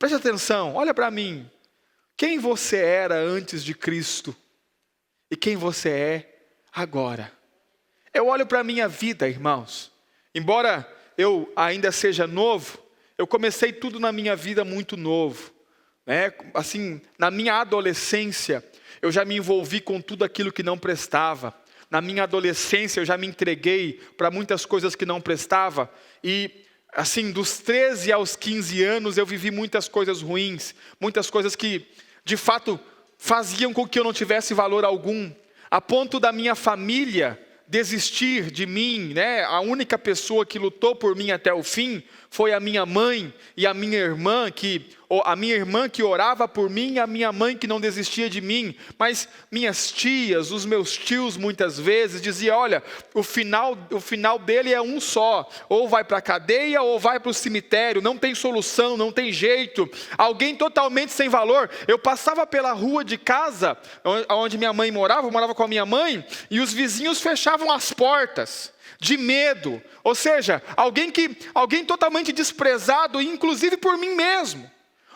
Preste atenção, olha para mim. Quem você era antes de Cristo e quem você é agora. Eu olho para a minha vida, irmãos. Embora eu ainda seja novo, eu comecei tudo na minha vida muito novo. Assim, na minha adolescência, eu já me envolvi com tudo aquilo que não prestava. Na minha adolescência, eu já me entreguei para muitas coisas que não prestavam. E, assim, dos 13 aos 15 anos, eu vivi muitas coisas ruins. Muitas coisas que, de fato, faziam com que eu não tivesse valor algum. A ponto da minha família desistir de mim, A única pessoa que lutou por mim até o fim foi a minha mãe e a minha irmã que orava por mim e a minha mãe que não desistia de mim. Mas minhas tias, os meus tios muitas vezes diziam, olha, o final dele é um só, ou vai para a cadeia ou vai para o cemitério, não tem solução, não tem jeito. Alguém totalmente sem valor. Eu passava pela rua de casa, onde minha mãe morava, eu morava com a minha mãe, e os vizinhos fechavam as portas, de medo. Ou seja, alguém totalmente desprezado, inclusive por mim mesmo.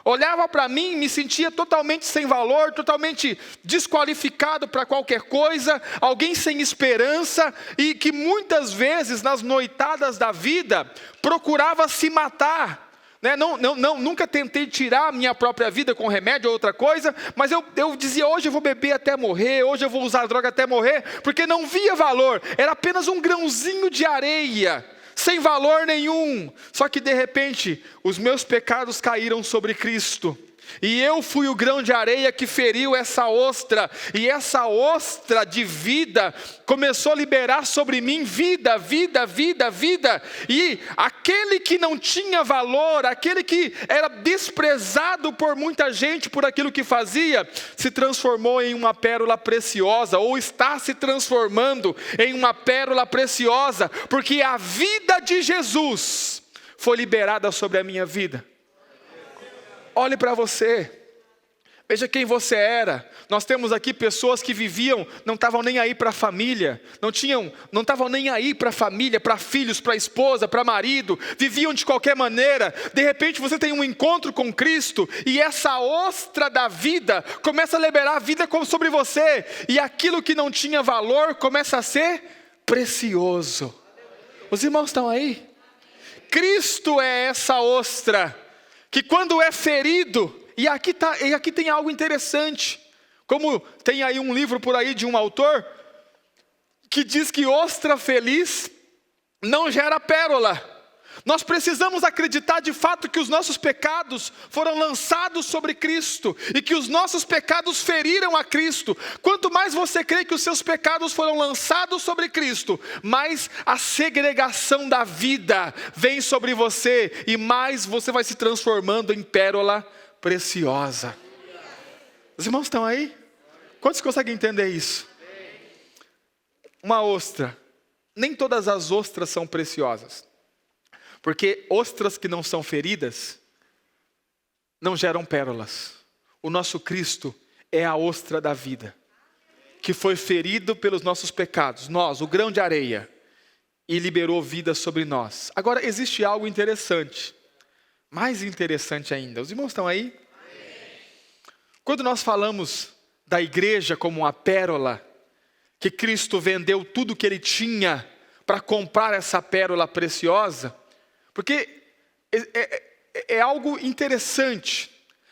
Olhava para mim, me sentia totalmente sem valor, totalmente desqualificado para qualquer coisa, alguém sem esperança, e que muitas vezes nas noitadas da vida procurava se matar. Nunca tentei tirar a minha própria vida com remédio ou outra coisa, mas eu dizia, hoje eu vou beber até morrer, hoje eu vou usar droga até morrer, porque não via valor, era apenas um grãozinho de areia, sem valor nenhum. Só que de repente, os meus pecados caíram sobre Cristo, e eu fui o grão de areia que feriu essa ostra, e essa ostra de vida começou a liberar sobre mim vida, vida, vida, vida. E aquele que não tinha valor, aquele que era desprezado por muita gente por aquilo que fazia, se transformou em uma pérola preciosa, ou está se transformando em uma pérola preciosa, porque a vida de Jesus foi liberada sobre a minha vida. Olhe para você, veja quem você era. Nós temos aqui pessoas que viviam, não estavam nem aí para a família, não estavam nem aí para a família, para filhos, para esposa, para marido, viviam de qualquer maneira. De repente você tem um encontro com Cristo, e essa ostra da vida começa a liberar a vida sobre você, e aquilo que não tinha valor começa a ser precioso. Os irmãos estão aí? Cristo é essa ostra, que quando é ferido, e aqui tem algo interessante, como tem aí um livro por aí de um autor, que diz que ostra feliz não gera pérola. Nós precisamos acreditar de fato que os nossos pecados foram lançados sobre Cristo, e que os nossos pecados feriram a Cristo. Quanto mais você crê que os seus pecados foram lançados sobre Cristo, mais a segregação da vida vem sobre você, e mais você vai se transformando em pérola preciosa. Os irmãos estão aí? Quantos conseguem entender isso? Uma ostra, nem todas as ostras são preciosas. Porque ostras que não são feridas não geram pérolas. O nosso Cristo é a ostra da vida, que foi ferido pelos nossos pecados, nós, o grão de areia, e liberou vida sobre nós. Agora existe algo interessante, mais interessante ainda. Os irmãos estão aí? Quando nós falamos da igreja como uma pérola, que Cristo vendeu tudo que ele tinha para comprar essa pérola preciosa, porque é algo interessante.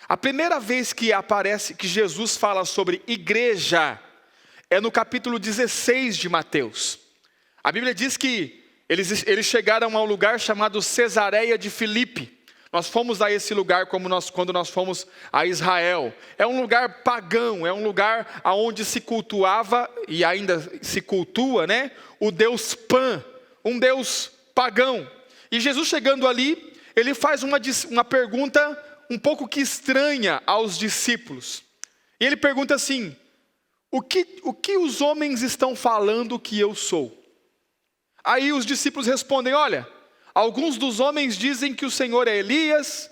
A primeira vez que aparece, que Jesus fala sobre igreja, é no capítulo 16 de Mateus. A Bíblia diz que eles chegaram a um lugar chamado Cesareia de Filipe. Nós fomos a esse lugar quando nós fomos a Israel. É um lugar pagão, é um lugar onde se cultuava, e ainda se cultua, o Deus Pan, um Deus pagão. E Jesus chegando ali, ele faz uma pergunta um pouco que estranha aos discípulos. E ele pergunta assim, o que os homens estão falando que eu sou? Aí os discípulos respondem, olha, alguns dos homens dizem que o Senhor é Elias,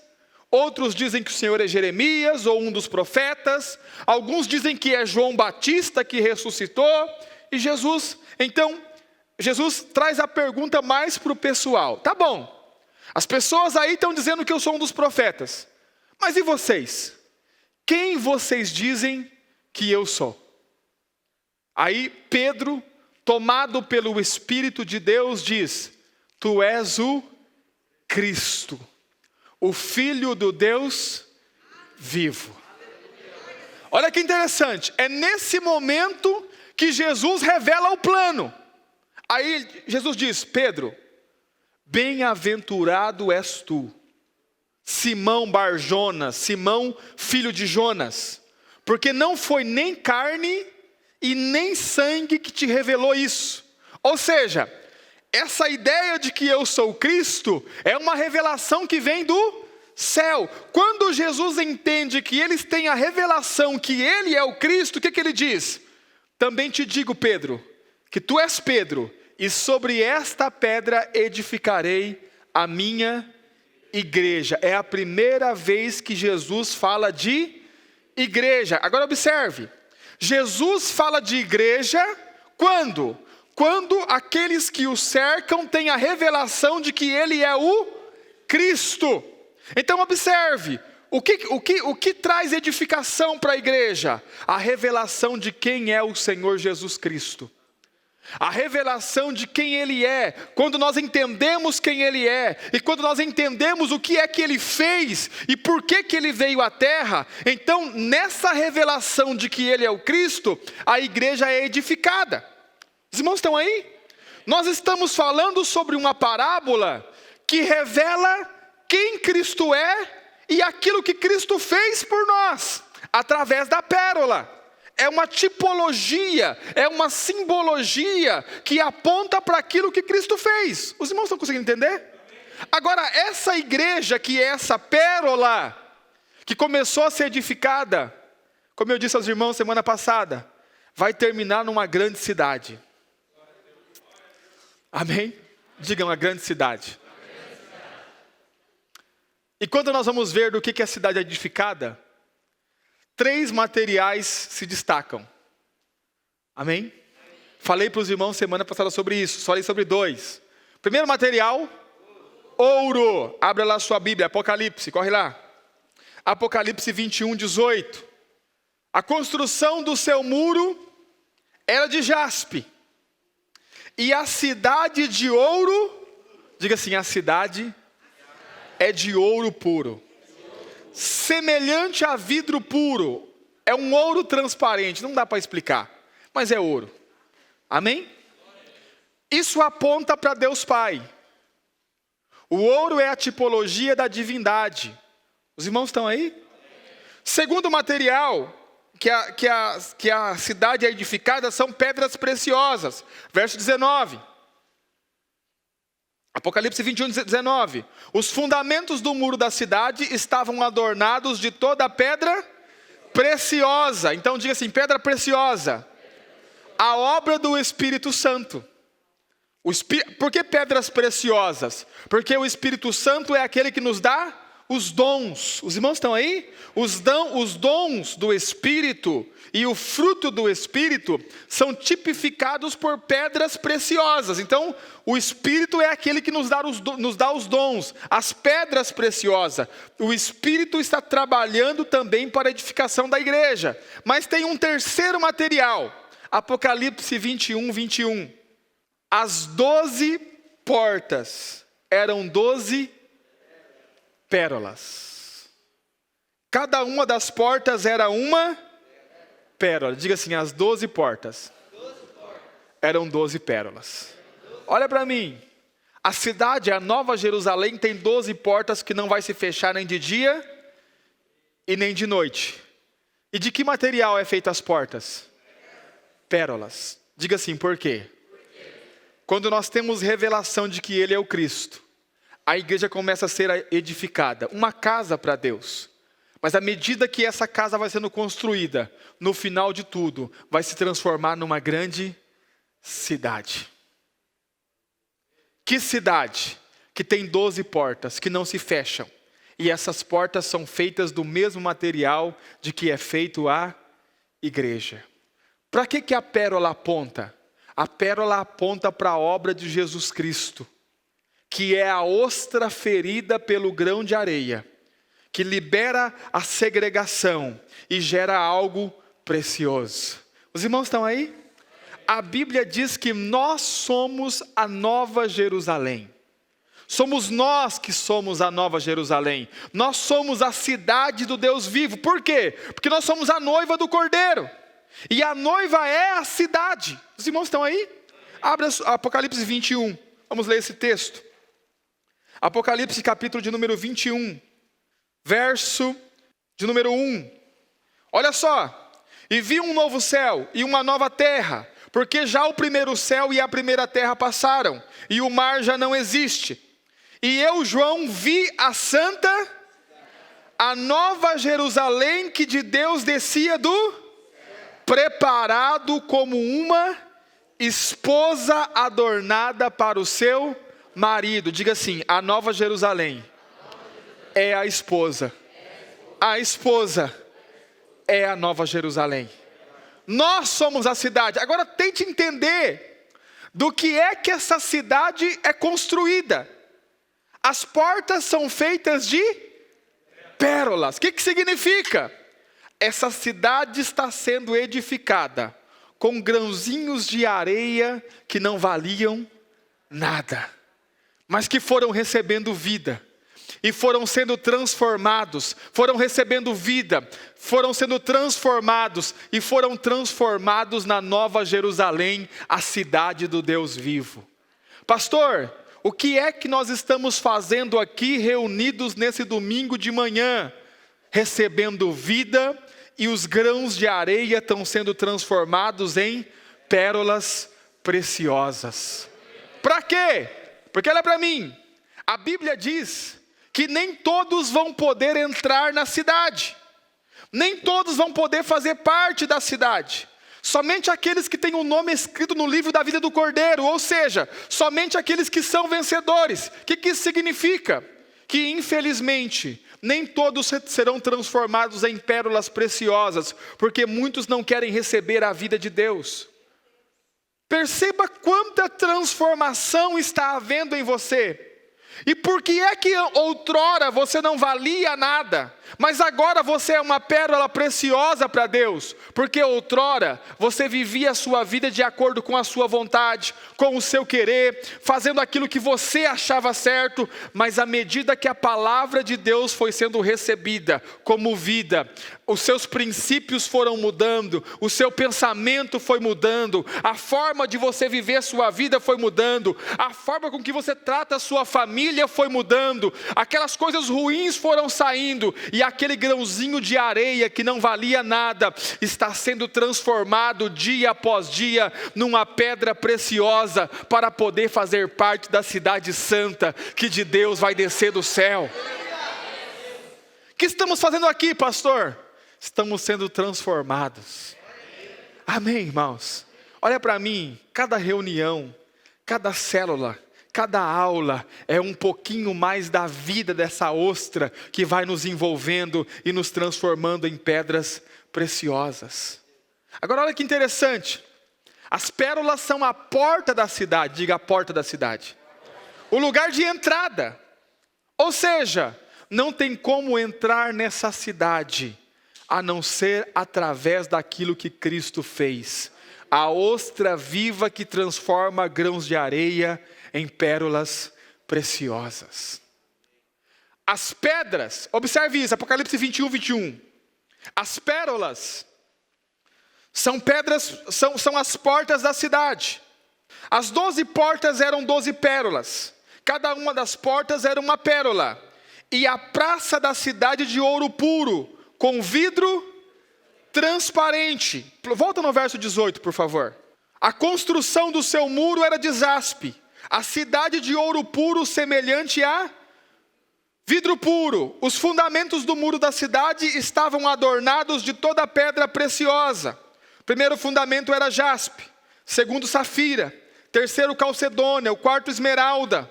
outros dizem que o Senhor é Jeremias ou um dos profetas, alguns dizem que é João Batista que ressuscitou. E Jesus traz a pergunta mais para o pessoal. Tá bom, as pessoas aí estão dizendo que eu sou um dos profetas, Mas e vocês? Quem vocês dizem que eu sou? Aí Pedro, tomado pelo Espírito de Deus, diz: tu és o Cristo, o Filho do Deus vivo. Olha que interessante, é nesse momento que Jesus revela o plano. Aí Jesus diz: Pedro, bem-aventurado és tu, Simão Bar-Jonas, Simão filho de Jonas, porque não foi nem carne e nem sangue que te revelou isso. Ou seja, essa ideia de que eu sou Cristo é uma revelação que vem do céu. Quando Jesus entende que eles têm a revelação que ele é o Cristo, o que ele diz? Também te digo, Pedro, que tu és Pedro, e sobre esta pedra edificarei a minha igreja. É a primeira vez que Jesus fala de igreja. Agora observe, Jesus fala de igreja quando? Quando aqueles que o cercam têm a revelação de que ele é o Cristo. Então observe, o que traz edificação para a igreja? A revelação de quem é o Senhor Jesus Cristo. A revelação de quem Ele é. Quando nós entendemos quem Ele é, e quando nós entendemos o que é que Ele fez, e por que Ele veio à terra, então nessa revelação de que Ele é o Cristo, a igreja é edificada. Os irmãos estão aí? Nós estamos falando sobre uma parábola que revela quem Cristo é e aquilo que Cristo fez por nós, através da pérola. É uma tipologia, é uma simbologia que aponta para aquilo que Cristo fez. Os irmãos estão conseguindo entender? Agora, essa igreja que é essa pérola, que começou a ser edificada, como eu disse aos irmãos semana passada, vai terminar numa grande cidade. Amém? Diga, uma grande cidade. E quando nós vamos ver do que a cidade é edificada, 3 materiais se destacam. Amém? Falei para os irmãos semana passada sobre isso, só falei sobre 2. Primeiro material, ouro. Abra lá sua Bíblia, Apocalipse, corre lá. Apocalipse 21, 18. A construção do seu muro era de jaspe. E a cidade de ouro, diga assim, a cidade é de ouro puro. Semelhante a vidro puro, é um ouro transparente, não dá para explicar, mas é ouro. Amém? Isso aponta para Deus Pai. O ouro é a tipologia da divindade. Os irmãos estão aí? Segundo material que a cidade é edificada são pedras preciosas. Verso 19. Apocalipse 21, 19. Os fundamentos do muro da cidade estavam adornados de toda a pedra preciosa. Então diga assim, pedra preciosa. A obra do Espírito Santo. Por que pedras preciosas? Porque o Espírito Santo é aquele que nos dá os dons. Os irmãos estão aí? Os dons do Espírito e o fruto do Espírito são tipificados por pedras preciosas. Então, o Espírito é aquele que nos dá os dons, as pedras preciosas. O Espírito está trabalhando também para a edificação da igreja. Mas tem um terceiro material. Apocalipse 21, 21. As 12 portas eram 12 pérolas. Cada uma das portas era uma pérola. Diga assim, as 12 portas eram 12 pérolas. Olha para mim. A cidade, a Nova Jerusalém, tem 12 portas que não vai se fechar nem de dia e nem de noite. E de que material é feita as portas? Pérolas. Diga assim, por quê? Quando nós temos revelação de que Ele é o Cristo, a igreja começa a ser edificada, uma casa para Deus. Mas à medida que essa casa vai sendo construída, no final de tudo, vai se transformar numa grande cidade. Que cidade? Que tem 12 portas, que não se fecham. E essas portas são feitas do mesmo material de que é feito a igreja. Para que a pérola aponta? A pérola aponta para a obra de Jesus Cristo, que é a ostra ferida pelo grão de areia, que libera a segregação e gera algo precioso. Os irmãos estão aí? A Bíblia diz que nós somos a Nova Jerusalém. Somos nós que somos a Nova Jerusalém. Nós somos a cidade do Deus vivo. Por quê? Porque nós somos a noiva do Cordeiro. E a noiva é a cidade. Os irmãos estão aí? Abra Apocalipse 21. Vamos ler esse texto. Apocalipse capítulo de número 21. Verso de número 1. Olha só. E vi um novo céu e uma nova terra, porque já o primeiro céu e a primeira terra passaram, e o mar já não existe. E eu, João, vi a santa, a nova Jerusalém que de Deus descia preparado como uma esposa adornada para o seu marido. Diga assim, a nova Jerusalém é a esposa. A esposa é a nova Jerusalém. Nós somos a cidade. Agora tente entender do que é que essa cidade é construída. As portas são feitas de pérolas. O que significa? Essa cidade está sendo edificada com grãozinhos de areia que não valiam nada, mas que foram recebendo vida. E foram sendo transformados, foram recebendo vida, foram sendo transformados e foram transformados na Nova Jerusalém, a cidade do Deus vivo. Pastor, o que é que nós estamos fazendo aqui reunidos nesse domingo de manhã? Recebendo vida e os grãos de areia estão sendo transformados em pérolas preciosas. Para quê? Porque olha para mim, a Bíblia diz que nem todos vão poder entrar na cidade. Nem todos vão poder fazer parte da cidade. Somente aqueles que têm o nome escrito no livro da vida do Cordeiro. Ou seja, somente aqueles que são vencedores. O que isso significa? Que infelizmente, nem todos serão transformados em pérolas preciosas. Porque muitos não querem receber a vida de Deus. Perceba quanta transformação está havendo em você. E por que é que outrora você não valia nada, mas agora você é uma pérola preciosa para Deus? Porque outrora você vivia a sua vida de acordo com a sua vontade, com o seu querer, fazendo aquilo que você achava certo, mas à medida que a palavra de Deus foi sendo recebida como vida, os seus princípios foram mudando, o seu pensamento foi mudando, a forma de você viver a sua vida foi mudando, a forma com que você trata a sua família foi mudando, aquelas coisas ruins foram saindo, e aquele grãozinho de areia que não valia nada, está sendo transformado dia após dia, numa pedra preciosa, para poder fazer parte da cidade santa, que de Deus vai descer do céu. O que estamos fazendo aqui, pastor? Estamos sendo transformados. Amém, irmãos? Olha para mim, cada reunião, cada célula, cada aula é um pouquinho mais da vida dessa ostra que vai nos envolvendo e nos transformando em pedras preciosas. Agora olha que interessante. As pérolas são a porta da cidade, diga a porta da cidade. O lugar de entrada. Ou seja, não tem como entrar nessa cidade a não ser através daquilo que Cristo fez. A ostra viva que transforma grãos de areia em pérolas preciosas. As pedras, observe isso, Apocalipse 21, 21. As pérolas são pedras, são as portas da cidade. As 12 portas eram 12 pérolas. Cada uma das portas era uma pérola. E a praça da cidade de ouro puro, com vidro transparente. Volta no verso 18, por favor. A construção do seu muro era de jaspe. A cidade de ouro puro semelhante a vidro puro. Os fundamentos do muro da cidade estavam adornados de toda pedra preciosa. O primeiro fundamento era jaspe. Segundo, safira. Terceiro, calcedônia. O quarto, esmeralda.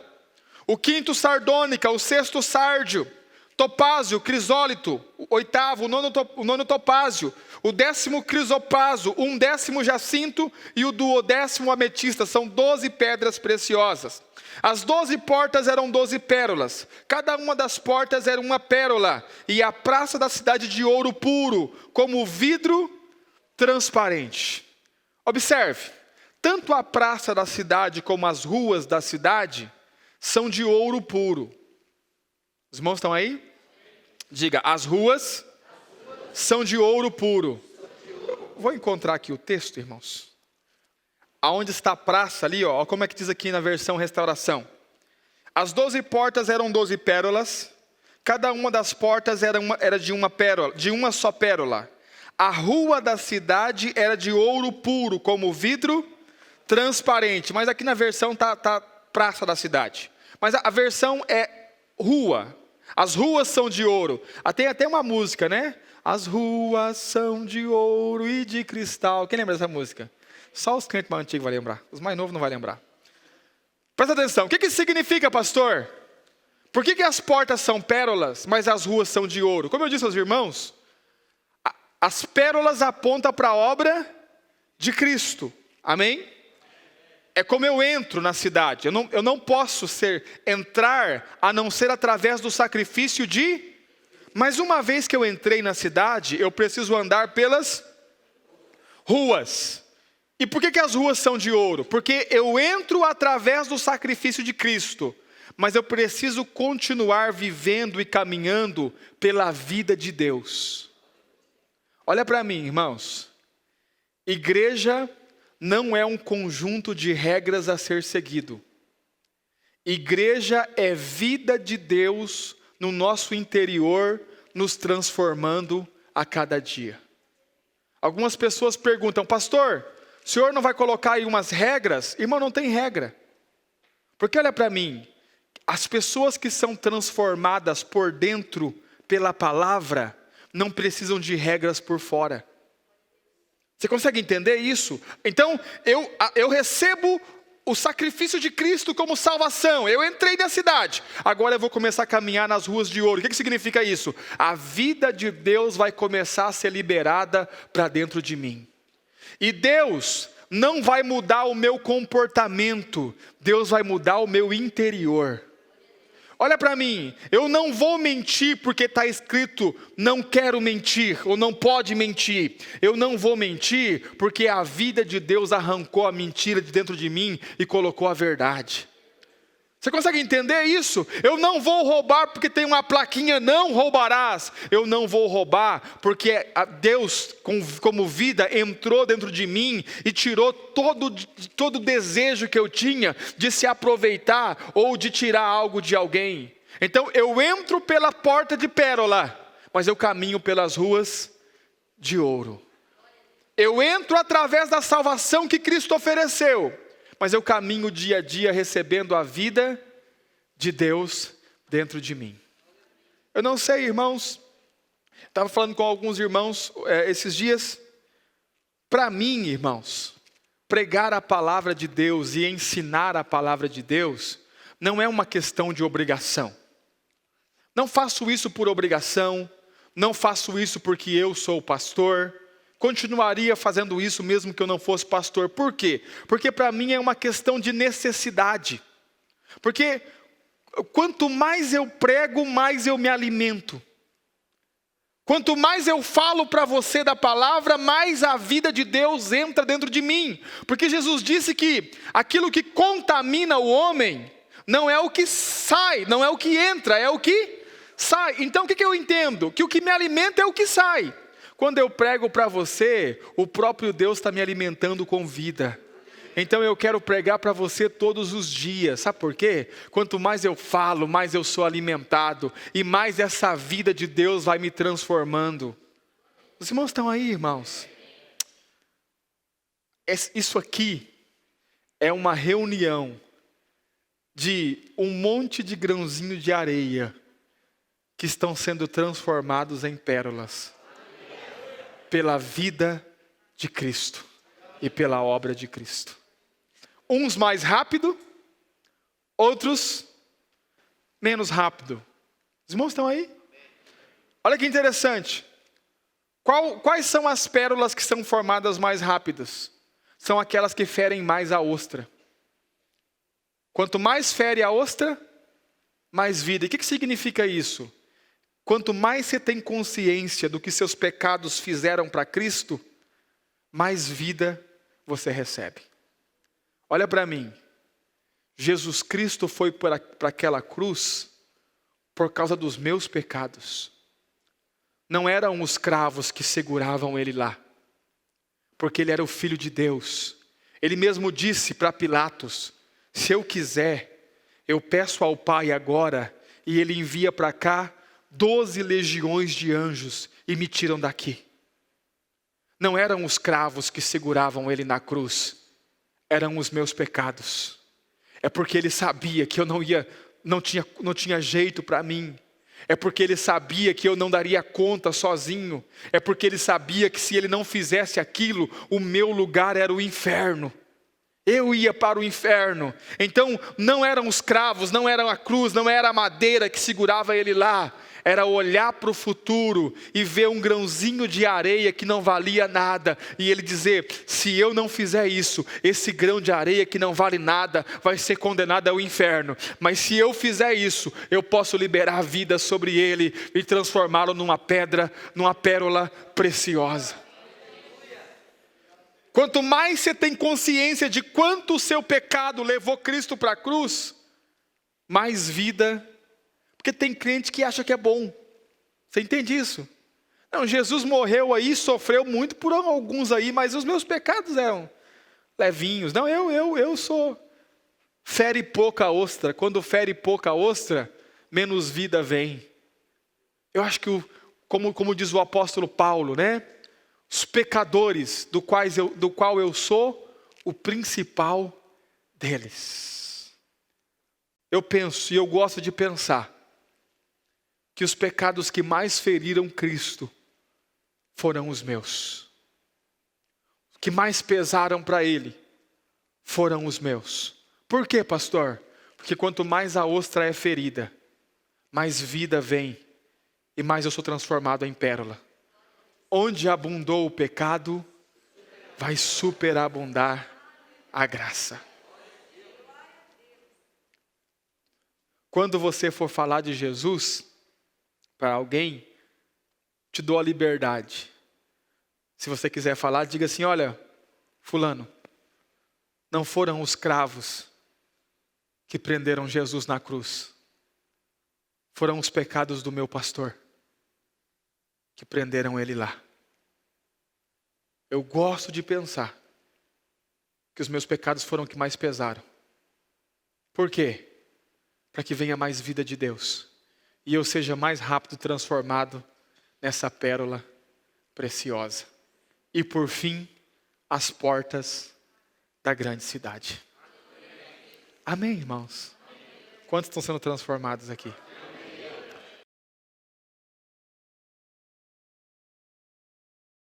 O quinto, sardônica. O sexto, sárdio. topázio, crisólito, o 8º, o nono topázio, o 10º crisopáso, o 11º jacinto e o 12º ametista. São 12 pedras preciosas. As 12 portas eram 12 pérolas, cada uma das portas era uma pérola, e a praça da cidade de ouro puro, como vidro transparente. Observe, tanto a praça da cidade como as ruas da cidade são de ouro puro. Os irmãos estão aí? Diga, as ruas são de ouro puro. Vou encontrar aqui o texto, irmãos. Aonde está a praça ali, ó, como é que diz aqui na versão restauração. As 12 portas eram 12 pérolas, cada uma das portas era de uma pérola, de uma só pérola. A rua da cidade era de ouro puro, como vidro transparente. Mas aqui na versão tá praça da cidade. Mas a versão é rua. As ruas são de ouro. Tem até uma música, né? As ruas são de ouro e de cristal. Quem lembra dessa música? Só os crentes mais antigos vão lembrar. Os mais novos não vão lembrar. Presta atenção. O que isso significa, pastor? Por que as portas são pérolas, mas as ruas são de ouro? Como eu disse aos irmãos, as pérolas apontam para a obra de Cristo. Amém? É como eu entro na cidade. Eu não posso entrar a não ser através do sacrifício de... Mas uma vez que eu entrei na cidade, eu preciso andar pelas ruas. E por que as ruas são de ouro? Porque eu entro através do sacrifício de Cristo. Mas eu preciso continuar vivendo e caminhando pela vida de Deus. Olha para mim, irmãos. Igreja não é um conjunto de regras a ser seguido. Igreja é vida de Deus no nosso interior, nos transformando a cada dia. Algumas pessoas perguntam, pastor, o senhor não vai colocar aí umas regras? Irmão, não tem regra. Porque olha para mim, as pessoas que são transformadas por dentro pela palavra, não precisam de regras por fora. Você consegue entender isso? Então, eu recebo o sacrifício de Cristo como salvação. Eu entrei na cidade. Agora eu vou começar a caminhar nas ruas de ouro. O que significa isso? A vida de Deus vai começar a ser liberada para dentro de mim. E Deus não vai mudar o meu comportamento. Deus vai mudar o meu interior. Olha para mim, eu não vou mentir porque está escrito não quero mentir ou não pode mentir. Eu não vou mentir porque a vida de Deus arrancou a mentira de dentro de mim e colocou a verdade. Você consegue entender isso? Eu não vou roubar porque tem uma plaquinha, não roubarás. Eu não vou roubar porque Deus, como vida, entrou dentro de mim e tirou todo o desejo que eu tinha de se aproveitar ou de tirar algo de alguém. Então eu entro pela porta de pérola, mas eu caminho pelas ruas de ouro. Eu entro através da salvação que Cristo ofereceu. Mas eu caminho dia a dia recebendo a vida de Deus dentro de mim. Eu não sei, irmãos, estava falando com alguns irmãos esses dias. Para mim, irmãos, pregar a palavra de Deus e ensinar a palavra de Deus não é uma questão de obrigação. Não faço isso por obrigação, não faço isso porque eu sou pastor. Continuaria fazendo isso mesmo que eu não fosse pastor. Por quê? Porque para mim é uma questão de necessidade. Porque quanto mais eu prego, mais eu me alimento. Quanto mais eu falo para você da palavra, mais a vida de Deus entra dentro de mim. Porque Jesus disse que aquilo que contamina o homem não é o que sai, não é o que entra, é o que sai. Então o que eu entendo? Que o que me alimenta é o que sai. Quando eu prego para você, o próprio Deus está me alimentando com vida. Então eu quero pregar para você todos os dias. Sabe por quê? Quanto mais eu falo, mais eu sou alimentado. E mais essa vida de Deus vai me transformando. Os irmãos estão aí, irmãos? Isso aqui é uma reunião de um monte de grãozinho de areia que estão sendo transformados em pérolas. Pela vida de Cristo e pela obra de Cristo. Uns mais rápido, outros menos rápido. Os irmãos estão aí? Olha que interessante. Quais são as pérolas que são formadas mais rápidas? São aquelas que ferem mais a ostra. Quanto mais fere a ostra, mais vida. E o que significa isso? Quanto mais você tem consciência do que seus pecados fizeram para Cristo, mais vida você recebe. Olha para mim. Jesus Cristo foi para aquela cruz por causa dos meus pecados. Não eram os cravos que seguravam ele lá, porque ele era o Filho de Deus. Ele mesmo disse para Pilatos: se eu quiser, eu peço ao Pai agora, e ele envia para cá 12 legiões de anjos e me tiram daqui. Não eram os cravos que seguravam ele na cruz, eram os meus pecados. É porque ele sabia que eu não tinha jeito para mim. É porque ele sabia que eu não daria conta sozinho. É porque ele sabia que se ele não fizesse aquilo, o meu lugar era o inferno. Eu ia para o inferno. Então não eram os cravos, não era a cruz, não era a madeira que segurava ele lá. Era olhar para o futuro e ver um grãozinho de areia que não valia nada. E ele dizer: se eu não fizer isso, esse grão de areia que não vale nada vai ser condenado ao inferno. Mas se eu fizer isso, eu posso liberar a vida sobre ele e transformá-lo numa pedra, numa pérola preciosa. Quanto mais você tem consciência de quanto o seu pecado levou Cristo para a cruz, mais vida. Porque tem crente que acha que é bom. Você entende isso? Não, Jesus morreu aí, sofreu muito por alguns aí, mas os meus pecados eram levinhos. Não, eu sou fere pouca ostra. Quando fere pouca ostra, menos vida vem. Eu acho que, como diz o apóstolo Paulo, né? Os pecadores do qual eu sou o principal deles. Eu penso, e eu gosto de pensar, que os pecados que mais feriram Cristo foram os meus. Os que mais pesaram para Ele foram os meus. Por quê, pastor? Porque quanto mais a ostra é ferida, mais vida vem e mais eu sou transformado em pérola. Onde abundou o pecado, vai superabundar a graça. Quando você for falar de Jesus para alguém, te dou a liberdade. Se você quiser falar, diga assim: olha, fulano, não foram os cravos que prenderam Jesus na cruz. Foram os pecados do meu pastor que prenderam ele lá. Eu gosto de pensar que os meus pecados foram os que mais pesaram. Por quê? Para que venha mais vida de Deus e eu seja mais rápido transformado nessa pérola preciosa. E por fim, as portas da grande cidade. Amém, irmãos? Quantos estão sendo transformados aqui?